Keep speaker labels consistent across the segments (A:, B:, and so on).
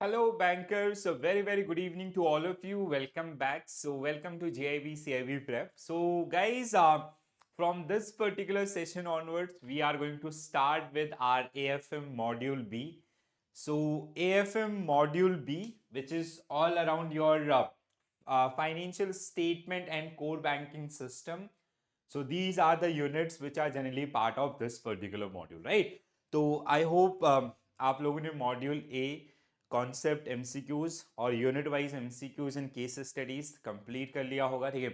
A: Hello, bankers. A very good evening to all of you. Welcome back. Welcome to JIB CIB Prep. Guys, from this particular session onwards, we are going to start with our AFM Module B. AFM Module B, which is all around your financial statement and core banking system. So these are the units which are generally part of this particular module, right? तो I hope आप लोगों ने module A concept MCQs और unit wise MCQs and case studies complete कर लिया होगा, ठीक है.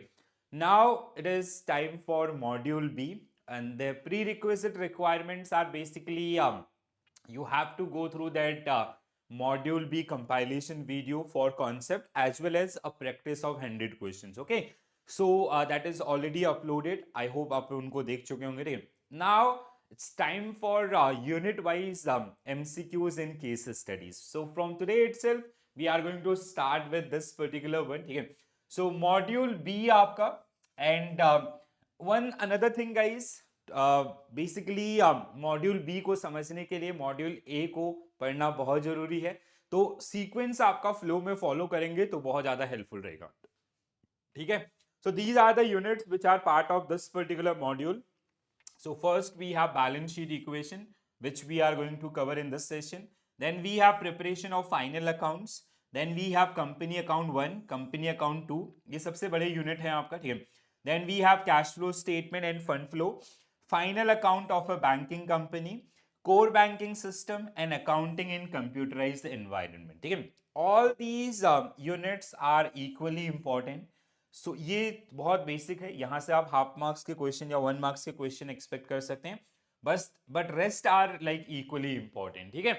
A: Now it is time for module B and the prerequisite requirements are basically you have to go through that module B compilation video for concept as well as a practice of 100 questions. Okay, so that is already uploaded. I hope आप उनको देख चुके होंगे, ठीक है. Now it's time for unit wise MCQs and case studies. So from today itself we are going to start with this particular one, ठीक है. So module B आपका and one another thing guys, basically module B को समझने के लिए module A को पढ़ना बहुत जरूरी है. तो सीक्वेंस आपका फ्लो में फॉलो करेंगे तो बहुत ज्यादा हेल्पफुल रहेगा, ठीक है. So these are the units which are part of this particular module. So first we have balance sheet equation which we are going to cover in this session. Then we have preparation of final accounts. Then we have company account 1, company account 2. ये सबसे बड़े unit है आपका, ठीक है. Then we have cash flow statement and fund flow. Final account of a banking company. Core banking system and accounting in computerized environment. ठीक है. All these units are equally important. ये बहुत बेसिक है. यहां से आप हाफ मार्क्स के question या 1 मार्क्स के क्वेश्चन एक्सपेक्ट कर सकते हैं बस, but rest are like equally important, ठीक है.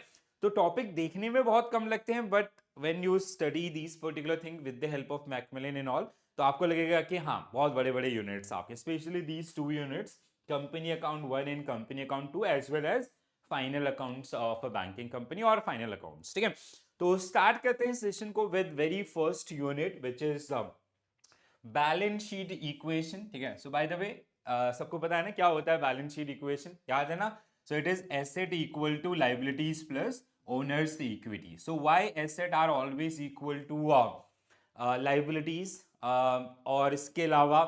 A: तो टॉपिक देखने में बहुत कम लगते हैं but when you study this particular thing with the help of Macmillan and all, तो आपको लगेगा कि हाँ बहुत बड़े बड़े यूनिट्स आपके, specially these two units, company account 1 and company account 2 as well as final accounts of a banking company और फाइनल अकाउंट्स, ठीक है. तो स्टार्ट करते हैं सेशन को with very first unit which is balance sheet equation, ठीक है. सो by the way सबको पता है ना क्या होता है बैलेंस शीट इक्वेशन, याद है ना. So it is asset equal to liabilities plus owners equity. So why asset are always equal to liabilities, और इसके अलावा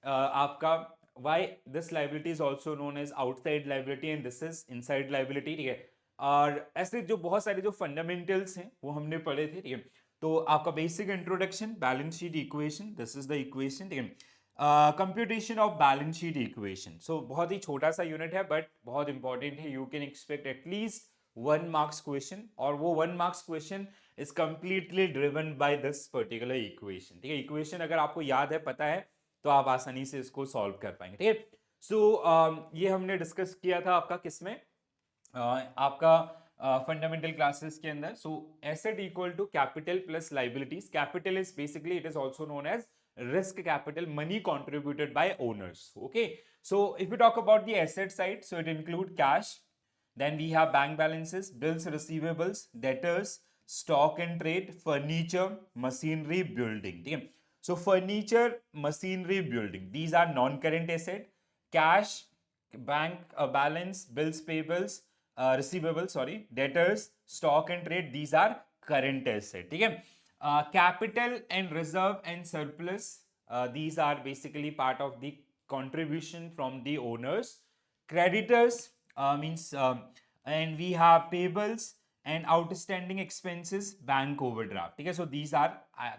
A: आपका why this liability is also known as outside liability and this is inside liability, ठीक है. और ऐसे जो बहुत सारे जो फंडामेंटल्स हैं वो हमने पढ़े थे, ठीक है. तो आपका basic introduction balance sheet equation, this is the equation, ठीक है. Computation of balance sheet equation. So बहुत ही छोटा सा यूनिट है बट बहुत इंपॉर्टेंट है. You can expect at least 1 marks question और वो 1 marks question is completely driven by this particular equation, ठीक है. इक्वेशन अगर आपको याद है, पता है, तो आप आसानी से इसको सॉल्व कर पाएंगे, ठीक है. सो ये हमने डिस्कस किया था आपका किसमें, आपका फंडामेंटल क्लासेस के अंदर. So asset equal to capital plus liabilities. Capital is basically it is also known as risk capital, money contributed by owners. Okay, so if we talk about the asset side, so it include cash, then we have bank balances, bills, receivables, debtors, stock and trade, furniture, machinery, building, ठीक है. So furniture, machinery, building, these are non current asset. Cash, bank balance, bills payables, receivable, sorry, debtors, stock and trade, these are current asset, ठीक है. Capital and reserve and surplus, these are basically part of the contribution from the owners. Creditors means and we have payables and outstanding expenses, bank overdraft, ठीक है. So these are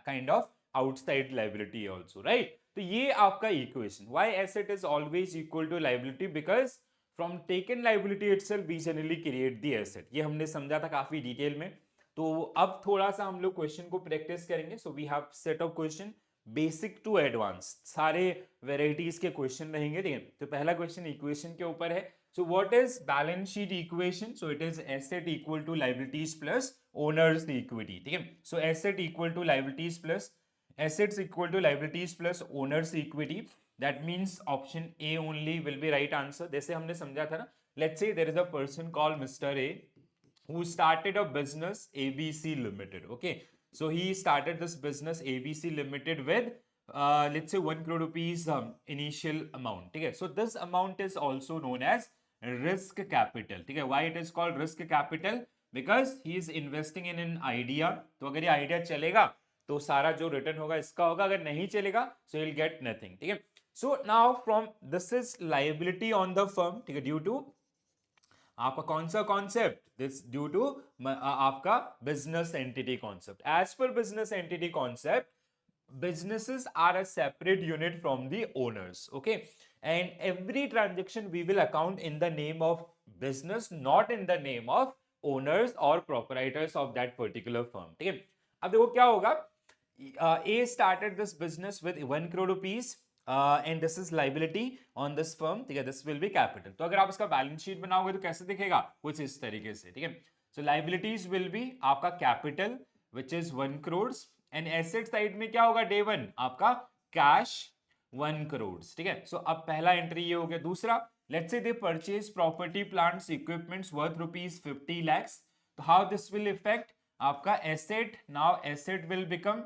A: kind of outside liability also, right. तो ये आपका equation, why asset is always equal to liability, because from taken liability itself we generally create the asset. ये हमने समझा था काफी डिटेल में. तो अब थोड़ा सा हम लोग क्वेश्चन को प्रैक्टिस करेंगे. So we have set of question basic to advance, सारे वेराइटीज के क्वेश्चन रहेंगे, ठीक है. तो पहला क्वेश्चन इक्वेशन के ऊपर है. So what is balance sheet equation. So it is asset equal to liabilities plus owners equity, ठीक है. So asset equal to liabilities plus assets equal to liabilities plus owners equity. That means option A only will be right answer. जैसे हमने समझा था ना, let's say there is a person called Mr. A who started a business ABC Limited. Okay, so he started this business ABC Limited with let's say 1 crore rupees initial amount. Okay, so this amount is also known as risk capital. Okay, why it is called risk capital? Because he is investing in an idea. तो अगर ये idea चलेगा तो सारा जो return होगा इसका होगा, अगर नहीं चलेगा सो विल गेट नथिंग। ठीक है, so now from this is liability on the firm. ठीक है, ड्यू टू आपका कौन सा कॉन्सेप्ट, दिस ड्यू टू आपका business entity concept. As per business entity concept, businesses are a separate unit from the owners, okay, and every transaction we will account in the name of business, not in the name of owners or proprietors of that particular firm। ठीक है, अब देखो क्या होगा, A started this business with 1 crore rupees and this is liability on this firm। ठीक है, this will be capital। तो अगर आप इसका बैलेंस शीट बनाओगे तो कैसे दिखेगा, कुछ इस तरीके से। ठीक है, so liabilities will be आपका capital which is 1 crores and asset side में क्या होगा, डे वन आपका कैश 1 करोड़। ठीक है, सो अब पहला एंट्री ये हो गया। दूसरा, let's say they purchase property plants equipments worth rupees 50 lakhs। तो हाउ दिस विल इफेक्ट आपका asset, now asset will become,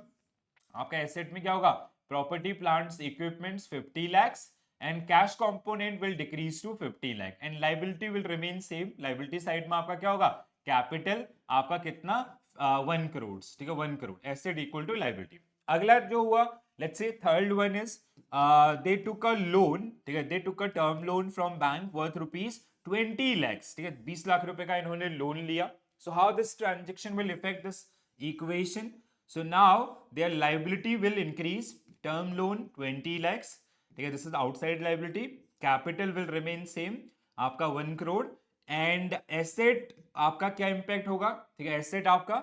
A: आपका एसेट में क्या होगा, property plants equipments 50 lakhs and cash component will decrease to 50 lakh and liability will remain same. Liability side में आपका क्या होगा, कैपिटल आपका कितना 1 करोड़। ठीक है, 1 crore asset equal to liability. अगला जो हुआ, let's say third one is they took a loan. ठीक है, they took a term loan from bank worth rupees 20 lakhs। ठीक है, 20 लाख रुपए का इन्होंने लोन लिया। So how this transaction will effect this equation, so now their liability will increase, term loan 20 lakhs। ठीक है, this is outside liability, capital will remain same आपका 1 crore and asset आपका क्या इंपैक्ट होगा। ठीक है, एसेट आपका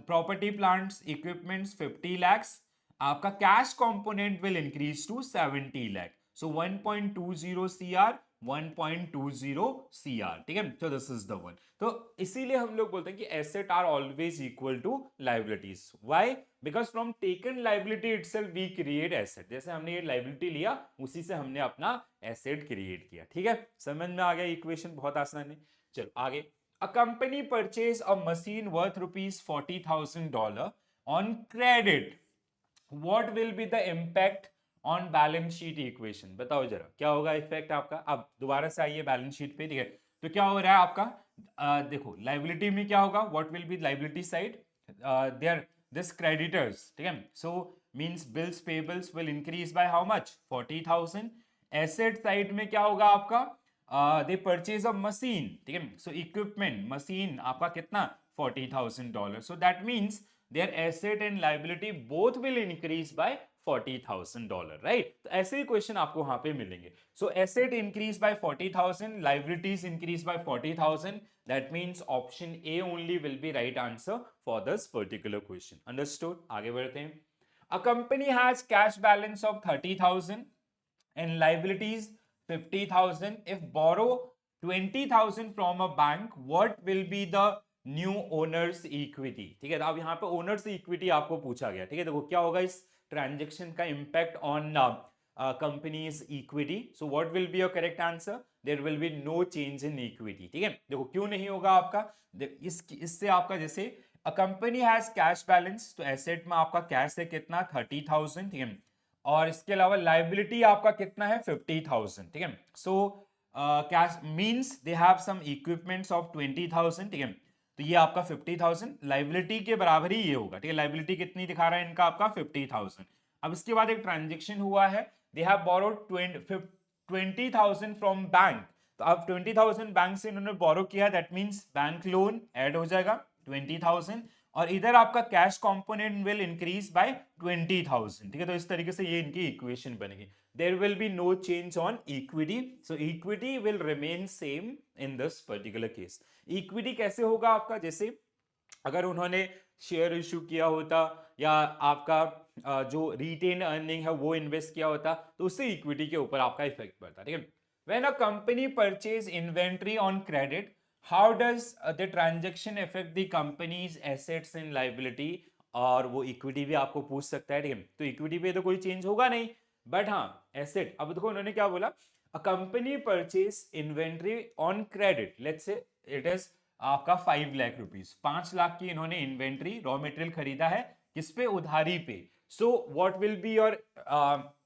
A: प्रॉपर्टी प्लांट्स इक्विपमेंट्स 50 lakhs, आपका cash component will increase to 70 lakh, so 1.20 CR 1.20 CR। ठीक है, so this is the one। तो इसीलिए हम लोग बोलते हैं कि asset are always equal to liabilities. Why, because from taken liability itself we create asset. जैसे हमने ये लाइबिलिटी लिया उसी से हमने अपना एसेट क्रिएट किया। ठीक है, समझ में आ गया, इक्वेशन बहुत आसान है। चलो आगे, a company purchase a machine worth rupees $40,000 on credit, what will be the impact on balance sheet equation. बताओ जरा क्या होगा इफेक्ट आपका। अब दोबारा से आइए बैलेंस शीट पे। ठीक है, तो क्या हो रहा है आपका, देखो लाइबिलिटी में क्या होगा, what will be liability side, there this creditors. ठीक है, so means bills payables will increase by how much 40,000। Asset side में क्या होगा आपका, दे परचेज अ मशीन। ठीक है, सो इक्विपमेंट मशीन आपका कितना $40,000, so that means their asset and liability both will increase by $40,000, right? तो ऐसे ही क्वेश्चन आपको वहां पे मिलेंगे। So asset increase by 40,000, liabilities increase by 40,000, that means option A only will be right answer for this particular question। Understood? आगे बढ़ते हैं। A company has cash balance of 30,000 and liabilities 50,000। If borrow 20,000 from a bank, what will be the new owners equity. ठीक है, तो अब यहाँ पे owners equity आपको पूछा गया। ठीक है, देखो क्या होगा इस ट्रांजेक्शन का impact on company's equity. So what will be your correct answer, there will be no change in equity. ठीक है, देखो क्यों नहीं होगा आपका, इससे आपका जैसे a company has cash balance, तो एसेट में आपका कैश है कितना 30,000। ठीक है, और इसके अलावा लाइबिलिटी आपका कितना है 50,000। ठीक है, so cash means they have some equipments of 20,000। ठीक है, तो ये आपका 50,000 लाइबिलिटी के बराबर ही ये होगा। ठीक है, लाइबिलिटी कितनी दिखा रहा है इनका आपका 50,000। अब इसके बाद एक ट्रांजेक्शन हुआ है, they have borrowed 20,000 from bank. तो अब 20,000 बैंक से इन्होंने बोरो किया, that means bank loan add हो जाएगा 20,000 और इधर आपका cash component will increase bye 20,000। ठीक है, तो इस तरीके से ये इनकी इक्वेशन बनेगी। there will be no change on equity, so equity will remain same in this particular case। equity कैसे होगा आपका, जैसे अगर उन्होंने शेयर इशू किया होता या आपका जो रिटेन अर्निंग है वो इन्वेस्ट किया होता तो उससे इक्विटी के ऊपर आपका इफेक्ट पड़ता। ठीक है, when a company purchase inventory on credit, how does the transaction effect the companies assets and liability, और वो इक्विटी भी आपको पूछ सकता है। ठीक है, तो इक्विटी पे तो कोई चेंज होगा नहीं, बट हाँ एसेट। अब देखो उन्होंने क्या बोला, a company purchase inventory on credit, let's say it is आपका 5 लाख रुपीज, 5 लाख की इन्होंने इन्वेंट्री रॉ मटेरियल खरीदा है, किस पे, उधारी पे। सो what will be your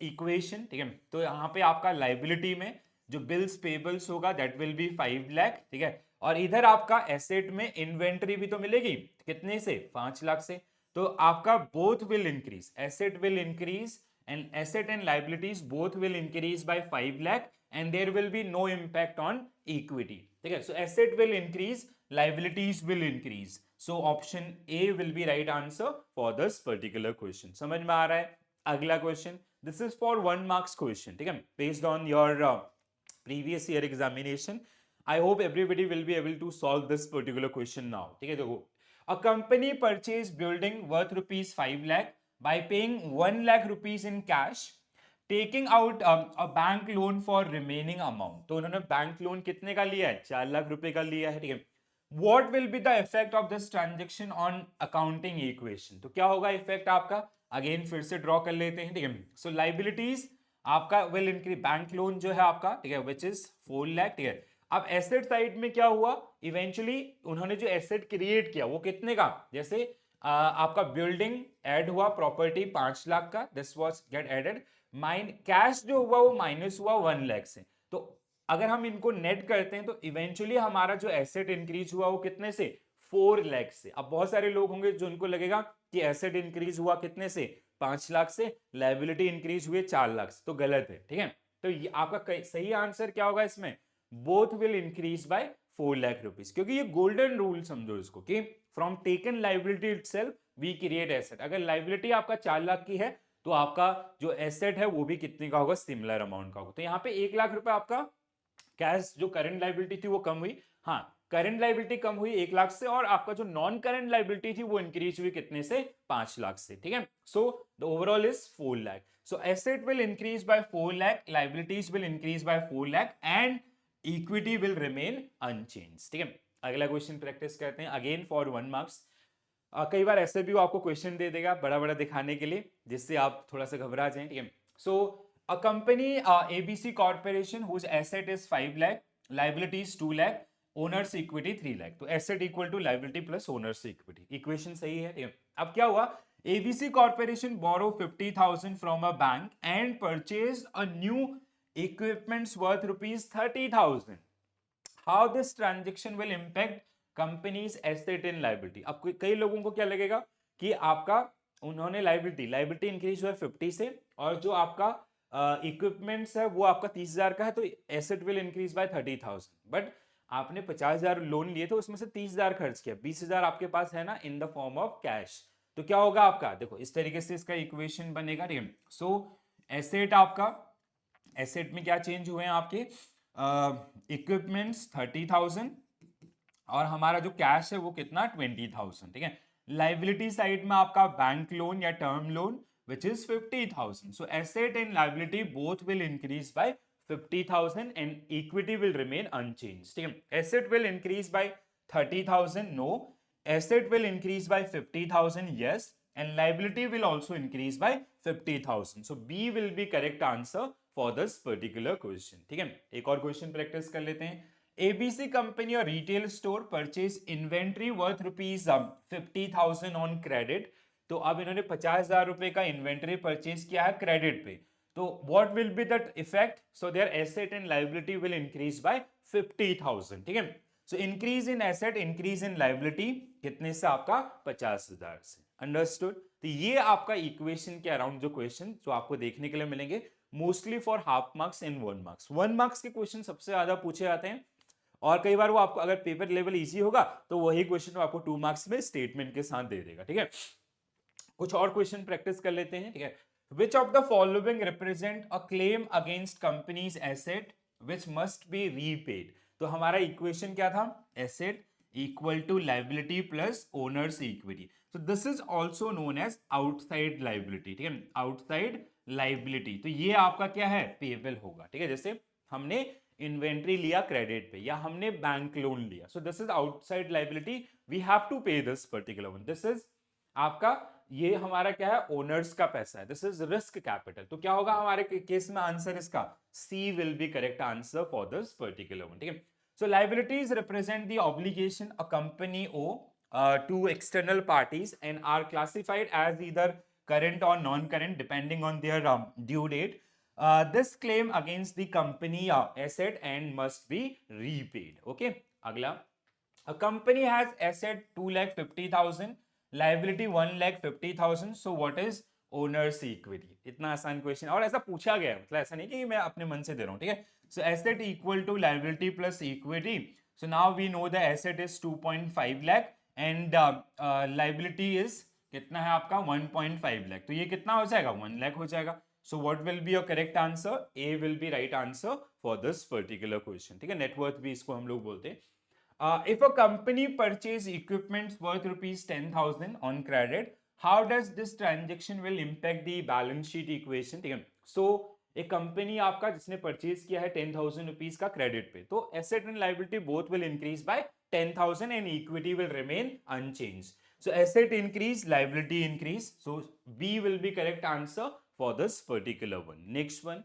A: equation. ठीक है, तो यहाँ पे आपका लाइबिलिटी में जो बिल्स पेबल्स होगा दैट विल बी 5 लाख। ठीक है, और इधर आपका एसेट में इन्वेंट्री भी तो मिलेगी, कितने से, 5 लाख से। तो आपका both will increase, asset will increase and asset and liabilities both will increase by 5 lakh and there will be no impact on equity, ठीक है। So asset will increase, liabilities will increase. So option A will be right answer for this particular question. समझ में आ रहा है? अगला question. This is for 1 marks question. ठीक है? Based on your previous year examination, I hope everybody will be able to solve this particular question now. ठीक है? देखो, a company purchased building worth rupees 5 lakh by paying 1 lakh rupees in cash, taking out a bank loan for remaining amount. तो उन्होंने bank loan कितने का लिया है, 4 लाख रुपए का लिया है, ठीक है। What will be the effect of this transaction on accounting equation? तो क्या होगा इफेक्ट आपका, अगेन फिर से ड्रॉ कर लेते हैं, ठीक है। सो लाइबिलिटीज आपका विल इंक्रीज, बैंक लोन जो है आपका, ठीक है, विच इज 4 लाख, ठीक है। अब एसेट साइड में क्या हुआ, इवेंचुअली उन्होंने जो एसेट क्रिएट किया वो कितने का, जैसे आपका बिल्डिंग ऐड हुआ, प्रॉपर्टी 5 लाख का, this was get added, mine cash जो हुआ वो माइनस हुआ 1 लाख से। तो अगर हम इनको नेट करते हैं तो इवेंचुअली हमारा जो एसेट इंक्रीज हुआ वो कितने से, 4 लाख से। अब बहुत सारे लोग होंगे जो उनको लगेगा कि एसेट इंक्रीज हुआ कितने से, 5 लाख से, लायबिलिटी इंक्रीज हुए 4 लाख से, तो गलत है, ठीक है। तो ये आपका सही आंसर क्या होगा इसमें, both will increase by 4 lakh rupees, क्योंकि ये गोल्डन रूल समझो इसको कि from taken liability itself we create asset. अगर लायबिलिटी आपका 4 लाख की है तो आपका जो एसेट है वो भी कितने का होगा, सिमिलर अमाउंट का होगा। तो यहाँ पे 1 लाख रुपए आपका कैश जो करंट लाइबिलिटी थी वो कम हुई, हाँ करंट लाइबिलिटी कम हुई 1 लाख से, और आपका जो नॉन करंट लाइबिलिटी थी वो इंक्रीज हुई कितने से, 5 लाख से, ठीक है। So the overall is 4 lakh. So asset will increase by 4 lakh, liabilities will increase by 4 lakh and equity will remain unchange, ठीक है। अगला क्वेश्चन प्रैक्टिस करते हैं, अगेन फॉर 1 मार्क्स। कई बार ऐसे भी वो आपको क्वेश्चन दे देगा बड़ा बड़ा दिखाने के लिए, जिससे आप थोड़ा सा घबरा जाएं, ठीक है। सो a company ABC Corporation whose asset is 5 lakh, liabilities 2 lakh, owners equity 3 lakh। तो asset equal to liability plus owners equity, equation सही है, ठीक है। अब क्या हुआ, ABC Corporation borrow 50,000 from a bank and purchased a new equipments worth rupees 30,000। How this transaction will impact company's asset and liability? अब कई लोगों को क्या लगेगा कि आपका उन्होंने लाइबिलिटी इंक्रीज हुआ 50 से, और जो आपका इक्विपमेंट्स है वो आपका 30,000 का है, तो asset will increase bye 30,000। But आपने 50,000 लोन लिए थे, उसमें से 30,000 खर्च किया, 20,000 आपके पास है ना in the form of cash. तो क्या होगा आपका, देखो इस तरीके से इसका इक्वेशन बनेगा, ठीक है। सो एसेट आपका, एसेट में क्या चेंज हुए हैं आपके, इक्विपमेंट्स 30,000 और हमारा जो कैश है वो कितना, 20,000, ठीक है। लाइबिलिटी साइड में आपका बैंक लोन या term loan which is 50,000। So asset and liability both will increase by 50,000 and equity will remain unchanged, ठीक है। Asset will increase by 30,000, no. Asset will increase by 50,000, yes. And liability will also increase by 50,000. So B will be correct answer for this particular question, ठीक है। एक और question practice कर लेते हैं। ABC company और retail store purchase inventory worth rupees 50,000 on credit. तो अब इन्होंने 50,000 रुपए का इन्वेंट्री परचेज किया है क्रेडिट पे। तो what will B that effect, so their asset and liability will increase bye 50,000, ठीक है। So increase in asset, increase in liability कितने से, आपका 50,000 से, अंडरस्टूड। तो ये आपका इक्वेशन के अराउंड जो क्वेश्चन जो आपको देखने के लिए मिलेंगे mostly for half marks in 1 marks. 1 marks के क्वेश्चन सबसे ज्यादा पूछे जाते हैं, और कई बार वो आपको अगर पेपर लेवल इजी होगा तो वही क्वेश्चन आपको 2 मार्क्स में स्टेटमेंट के साथ दे देगा, ठीक है। कुछ और क्वेश्चन प्रैक्टिस कर लेते हैं, ठीक है। Which of the following represent a claim against company's asset which must be repaid? तो हमारा इक्वेशन क्या था, asset equal to liability plus owners equity. तो this is also known as outside liability, ठीक है, आउटसाइड लाइबिलिटी। तो ये आपका क्या है, पेबल होगा, ठीक है। जैसे हमने इन्वेंट्री लिया क्रेडिट पे, या हमने बैंक लोन लिया, so this is outside liability, we have to pay this particular one. This is आपका, ये हमारा क्या है, ओनर्स का पैसा है, दिस इज रिस्क कैपिटल। तो क्या होगा हमारे केस में आंसर इसका, C will be correct answer for this particular one, ठीक है। So liabilities represent the obligation a company owe to external parties and are classified as either current or non-current depending on their due date. This claim against the company asset and must be repaid. Okay, अगला A company has asset 2,50,000, liability 1,50,000. So what is owners equity? इतना आसान question, और ऐसा पूछा गया है, मतलब ऐसा नहीं कि मैं अपने मन से दे रहा हूँ, ठीक है. So asset equal to liability plus equity. So now we know the asset is 2.5 lakh and liability is कितना है आपका 1.5 lakh. तो ये कितना हो जाएगा 1 lakh हो जाएगा. So what will be your correct answer? A will be right answer for this particular question. ठीक है, नेटवर्थ भी इसको हम लोग बोलते हैं. If a company purchase equipments worth rupees 10,000 on credit, how does this transaction will impact the balance sheet equation? ठीक है, so एक कंपनी आपका जिसने परचेज किया है 10,000 रुपीज का क्रेडिट पे, तो asset and liability both will increase by 10,000 and equity will remain unchange. So asset increase, liability increase. So B will be correct answer for this particular one. Next one,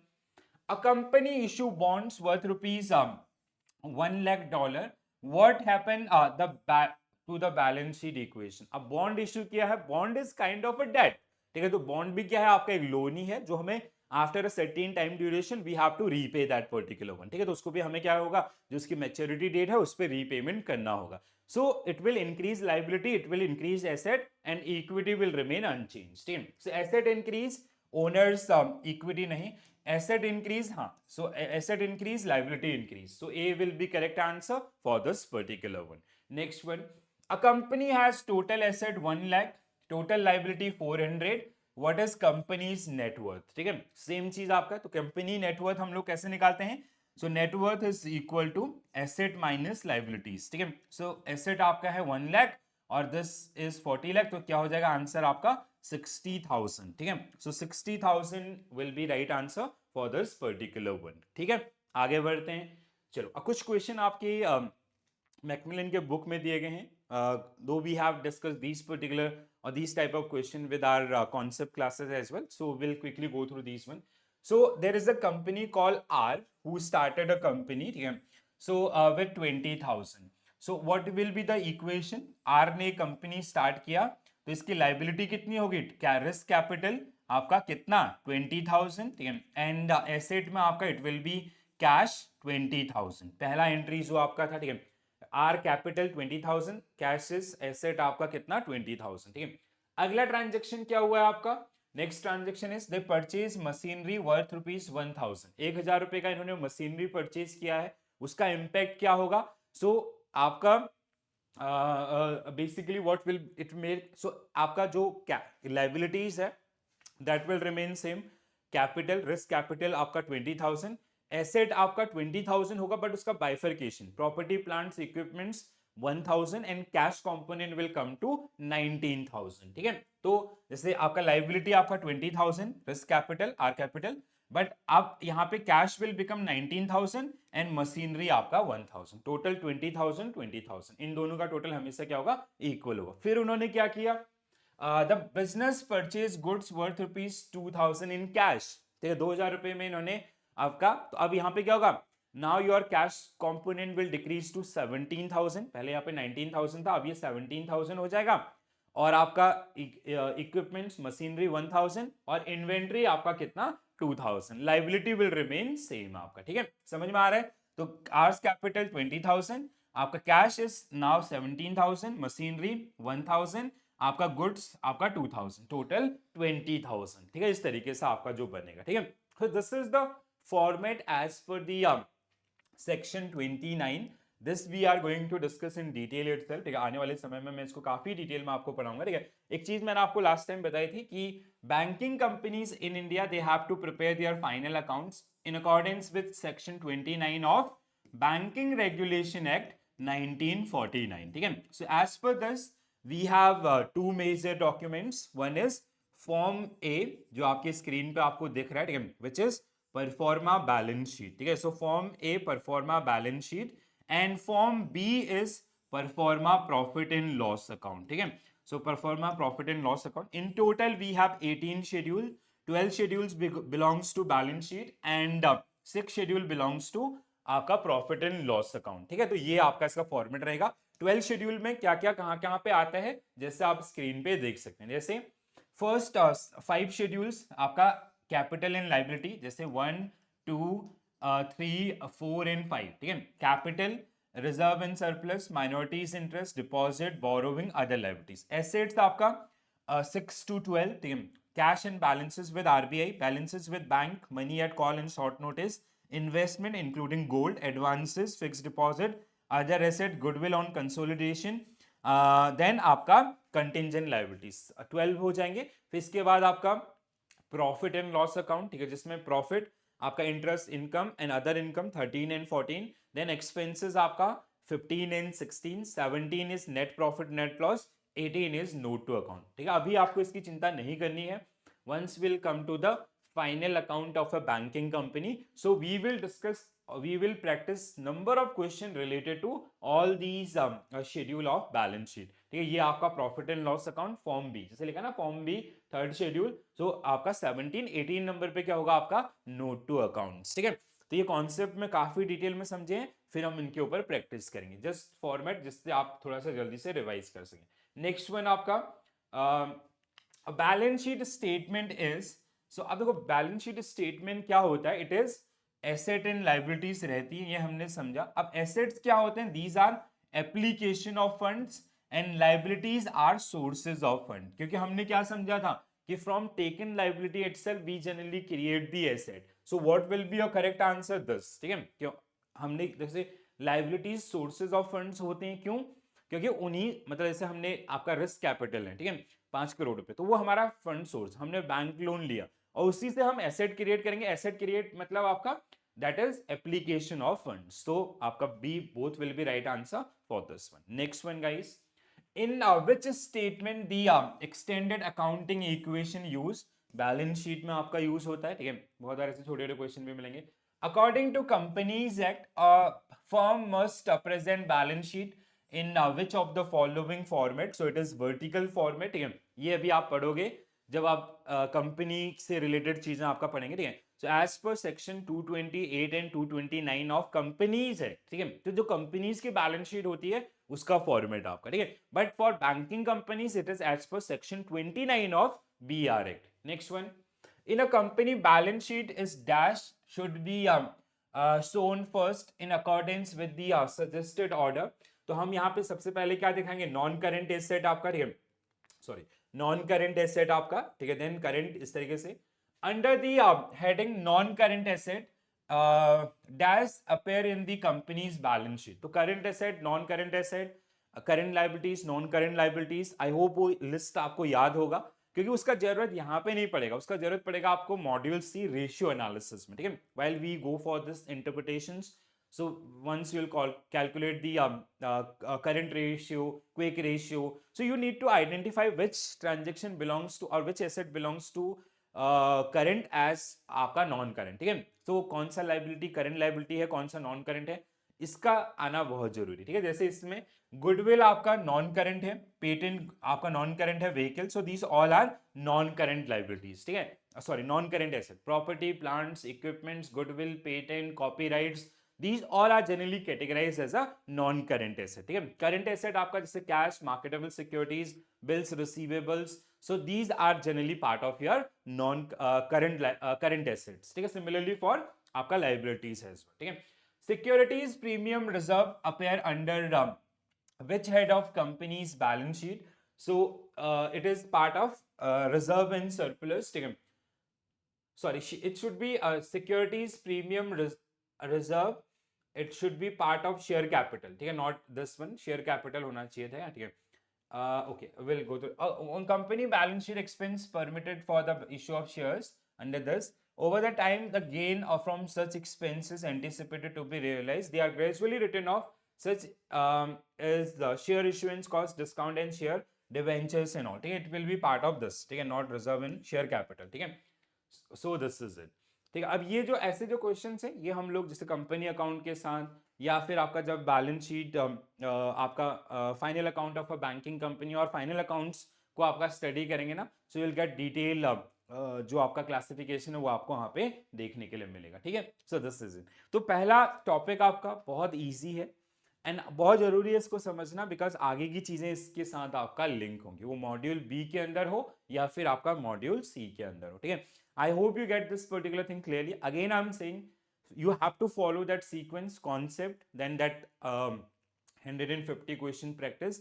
A: a company issue bonds worth rupees 1 lakh dollar. What happened to the balance sheet equation? अब bond issue किया है, bond is kind of a debt, ठीक है. तो bond भी क्या है आपका एक लोन ही है जो हमें after a certain time duration we have to repay that particular one, ठीक है. तो उसको भी हमें क्या होगा, जो उसकी मैच्योरिटी डेट है उस पर रीपेमेंट करना होगा. So it will increase liability, it will increase asset and equity will remain unchange. ठीक है, so asset increase, owners equity नहीं, asset increase, so asset increase, liability increase. So A will be correct answer for this particular one. Next one, a company has total asset 1 lakh, total liability 400. What is company's net worth? ठीक है, same चीज आपका. तो company net worth हम लोग कैसे निकालते हैं? So networth is equal to asset minus liabilities. ठीक है, सो एसेट आपका है 1 लाख और दिस इज 40 लाख, तो क्या हो जाएगा आंसर आपका 60,000. ठीक है, सो 60,000 will be right answer for this particular one. ठीक है, आगे बढ़ते हैं. चलो, कुछ क्वेश्चन आपके मैकमिलन के बुक में दिए गए हैं. दो we have discuss these particular or these type of question with our concept classes as well, so we'll quickly go through these one. So there is a company called R who started a company, ठीक है, so with 20,000. So what will be the equation? R ने company start किया, तो इसकी liability कितनी होगी? Risk capital आपका कितना 20,000. ठीक है, एंड एसेट में आपका इट विल बी कैश 20,000. पहला एंट्री जो आपका था, ठीक है, are capital 20,000, cash is asset आपका कितना 20,000. ठीक है, अगला ट्रांजेक्शन क्या हुआ है आपका? Next transaction is they purchase machinery worth rupees 1,000. 1,000 रुपए का इन्होंने मशीनरी परचेज किया है, उसका इंपैक्ट क्या होगा? सो आपका basically what will it make, so आपका जो लाइबिलिटीज है that will remain same. Capital, risk capital आपका 20,000, एसेट आपका 20,000 होगा, बट उसका bifurcation, property plants equipments 1,000 and cash component will come to 19,000. ठीक है, तो जैसे आपका लाइबिलिटी आपका 20,000, risk capital or capital, but अब यहाँ पे cash will become 19,000 and machinery आपका 1,000. टोटल 20,000 20,000, इन दोनों का टोटल हमेशा क्या होगा? इक्वल होगा. फिर उन्होंने क्या किया? The business purchase goods worth rupees 2,000 in cash. ठीक है, 2,000 रुपए में इन्होंने आपका, तो अब यहाँ पे क्या होगा? Now your cash component will decrease to 17,000. पहले यहाँ पे 19,000 था, अब ये 17,000 हो जाएगा. और आपका इक्विपमेंट्स मशीनरी 1,000 और इन्वेंट्री आपका कितना 2,000. लाइबिलिटी विल रिमेन सेम आपका. ठीक है, समझ में आ रहा है? तो आर्स कैपिटल 20,000, आपका कैश इज नाउ 17,000, मशीनरी 1,000, आपका गुड्स आपका 2,000, टोटल 20,000. ठीक है, इस तरीके से आपका जो बनेगा. ठीक है, so this is the format as per the section 29. This we are going to discuss in detail itself. ठीक है, आने वाले समय में मैं इसको काफी डिटेल में आपको पढ़ाऊंगा. ठीक है, एक चीज मैंने आपको लास्ट टाइम बताई थी कि banking companies in India they have to prepare their final accounts in accordance with section 29 of banking regulation act 1949. ठीक है, so as per this we have two major documents. One is form A, जो आपके screen पे आपको दिख रहा है, ठीक है, which is proforma balance sheet. ठीक है, so form A proforma balance sheet and form B is proforma profit and loss account. ठीक है, so proforma profit and loss account. In total we have 18 schedule. 12 schedules belongs to balance sheet and 6 schedule belongs to आपका profit and loss account. ठीक है, तो ये आपका इसका format रहेगा. 12 शेड्यूल में क्या क्या कहां कहां पे आता है, जैसे आप स्क्रीन पे देख सकते हैं. जैसे फर्स्ट 5 शेड्यूल्स आपका कैपिटल एंड लाइबिलिटी, जैसे 1 2 3 4 एंड 5. ठीक है, capital reserve in surplus, minorities interest, deposit, borrowing, other liabilities. Assets आपका 6 to 12, ठीक है। Cash and balances with RBI, balances with bank, money at call and short notice, investment including gold, advances, fixed deposit, other asset, goodwill on consolidation, then आपका contingent liabilities 12 हो जाएंगे। फिर इसके बाद आपका प्रॉफिट एंड लॉस अकाउंट, ठीक है, जिसमें प्रॉफिट आपका interest income and other income 13 and 14, then expenses आपका 15 and 16, 17 is net profit net loss, 18 is note to account, ठीक है। अभी आपको इसकी चिंता नहीं करनी है। Once will come to the final account of a banking company, so we will discuss, we will practice number of question related to all these schedule of balance sheet, ठीक है। ये आपका profit and loss account form B, जैसे लिखा ना form B third schedule, so आपका 17 18 number पे क्या होगा आपका नोट टू अकाउंट्स, ठीक है। तो ये कॉन्सेप्ट में काफी डिटेल में समझे, फिर हम इनके ऊपर प्रैक्टिस करेंगे, जस्ट फॉर्मेट जिससे आप थोड़ा सा जल्दी से रिवाइज कर सकें। नेक्स्ट वन आपका बैलेंस शीट स्टेटमेंट इज, सो अब देखो बैलेंस शीट स्टेटमेंट क्या होता है, it is asset and liabilities रहती है, ये हमने समझा। अब एसेट्स क्या होते हैं, these are application of funds and liabilities are sources of fund, क्योंकि हमने क्या समझा था कि from taken liability itself we generally create the asset, so what will be your correct answer this, ठीक है। क्यों हमने जैसे लाइबिलिटीज सोर्सेज ऑफ फंड्स होते हैं, क्यों, क्योंकि उन्हीं मतलब जैसे हमने आपका रिस्क कैपिटल है, ठीक है, 5 करोड़ रुपए, तो वो हमारा फंड सोर्स, हमने बैंक लोन लिया और उसी से हम एसेट क्रिएट करेंगे। एसेट क्रिएट मतलब आपका that is application of funds, तो आपका B both will be right answer for this one. Next one guys, in which statement the extended accounting equation use, balance sheet में आपका use होता है, ठीक है। बहुत सारे ऐसे छोटे छोटे क्वेश्चन भी मिलेंगे। According to companies act, firm must present balance sheet in which of the following format, so it is vertical format, ठीक है। ये अभी आप पढ़ोगे जब आप कंपनी से रिलेटेड चीजें आपका पढ़ेंगे, ठीक है। So as per section 228 and 229 of companies है, ठीक है, तो जो कंपनीज की बैलेंस शीट होती है उसका फॉर्मेट आपका, ठीक है। But for banking companies it is as per section 29 of BR act. Next one, in a company balance sheet is dash should be shown first in accordance with the suggested order, तो हम यहाँ पे सबसे पहले क्या दिखाएंगे, non current asset आपका, ठीक है, सॉरी नॉन करेंट एसेट आपका, ठीक है, देन करेंट, इस तरीके से under the heading non current asset dash appear in the companies balance sheet, तो current asset, non current asset, current liabilities, non current liabilities, I hope वो list आपको याद होगा, क्योंकि उसका जरूरत यहाँ पे नहीं पड़ेगा, उसका जरूरत पड़ेगा आपको मॉड्यूल सी रेशियो एनालिसिस में, ठीक है, while we go for this interpretations. So once you'll calculate the current ratio, quick ratio, so you need to identify which transaction belongs to or which asset belongs to current as आपका non current, ठीक है। तो कौन सा liability current liability है, कौन सा non current है, इसका आना बहुत जरूरी, ठीक है। जैसे इसमें गुडविल आपका नॉन करंट है, पेटेंट आपका नॉन करंट है, vehicle, so these all are non current liabilities, ठीक है, sorry non current asset, property, plants, equipments, goodwill, patent, copyrights, these all are generally categorized as a non current asset, ठीक है। current asset आपका जैसे cash, marketable securities, bills, receivables, so these are generally part of your non current assets, ठीक है। similarly for आपका liabilities as well, ठीक है। securities premium reserve appear under which head of company's balance sheet, so it is part of reserve and surplus, ठीक है, sorry it should be securities premium reserve, it should be part of share capital, ठीक है, not this one, share capital होना चाहिए था, ठीक है। Okay, we'll go to on company balance sheet expense permitted for the issue of shares under this, over the time the gain from such expenses anticipated to be realized, they are gradually written off, such as the share issuance cost, discount and share debentures and all, ठीक है, it will be part of this, ठीक है, not reserve in share capital, ठीक है। So this is it, ठीक है। अब ये जो ऐसे जो क्वेश्चंस हैं ये हम लोग जैसे कंपनी अकाउंट के साथ, या फिर आपका जब बैलेंस शीट आपका final account of a banking company और फाइनल अकाउंट्स को आपका स्टडी करेंगे ना, so you will get detail जो आपका क्लासिफिकेशन है वो आपको वहां पे देखने के लिए मिलेगा, ठीक है। सो दिस इज इट, तो पहला टॉपिक आपका बहुत ईजी है एंड बहुत जरूरी है इसको समझना, बिकॉज आगे की चीजें इसके साथ आपका लिंक होंगी, वो मॉड्यूल बी के अंदर हो या फिर आपका मॉड्यूल सी के अंदर हो, ठीक है। I hope you get this particular thing clearly. Again, I'm saying You have to follow that sequence concept, then that 150 question practice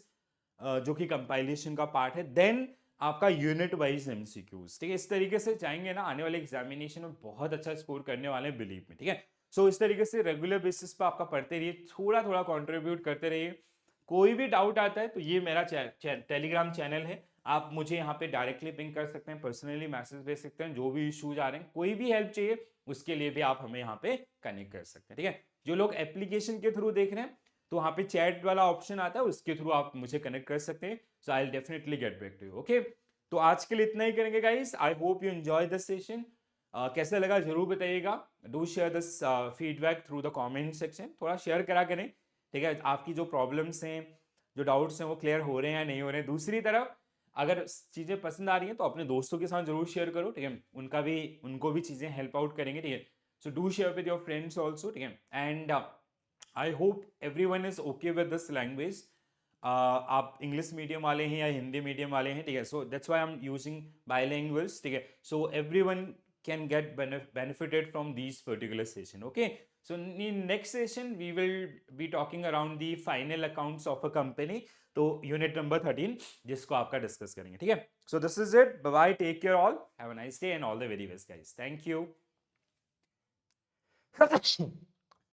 A: जो कि कंपाइलेशन का पार्ट है, देन आपका यूनिट वाइज एमसीक्यूज, ठीक है। इस तरीके से जाएंगे ना, आने वाले एग्जामिनेशन में बहुत अच्छा स्कोर करने वाले हैं, बिलीव में, ठीक है। सो इस तरीके से रेगुलर बेसिस पे आपका पढ़ते रहिए, थोड़ा थोड़ा कंट्रीब्यूट करते रहिए। कोई भी डाउट आता है तो ये मेरा टेलीग्राम चैनल है, आप मुझे यहाँ पे डायरेक्टली पिंग कर सकते हैं, पर्सनली मैसेज भेज सकते हैं, जो भी इश्यूज आ रहे हैं, कोई भी हेल्प चाहिए उसके लिए भी आप हमें यहाँ पे कनेक्ट कर सकते हैं, ठीक है। जो लोग एप्लीकेशन के थ्रू देख रहे हैं तो वहाँ पे चैट वाला ऑप्शन आता है, उसके थ्रू आप मुझे कनेक्ट कर सकते हैं। So I will definitely get back to you, okay. तो आज के लिए इतना ही करेंगे guys. I hope you enjoy this session. कैसा लगा जरूर बताइएगा। Do share this feedback through the comment section, थोड़ा शेयर करा करें, ठीक है। आपकी जो प्रॉब्लम्स हैं, जो डाउट्स हैं, वो क्लियर हो रहे हैं या नहीं हो रहे हैं। दूसरी तरफ अगर चीज़ें पसंद आ रही हैं तो अपने दोस्तों के साथ जरूर शेयर करो, ठीक है। उनको भी चीज़ें हेल्प आउट करेंगे, ठीक है। So do share with your friends also, ठीक है। And I hope every one is okay with this language. आप इंग्लिश मीडियम वाले हैं या हिंदी मीडियम वाले हैं, ठीक है। So that's why I am using bilinguals, ठीक है। So every one can get benefited from these particular session, okay. So in next session we will be talking around the final accounts of a company, तो unit number 13 जिसको आपका discuss करेंगे, ठीक है। So this is it, bye bye, take care all, have a nice day and all the very best guys, thank you.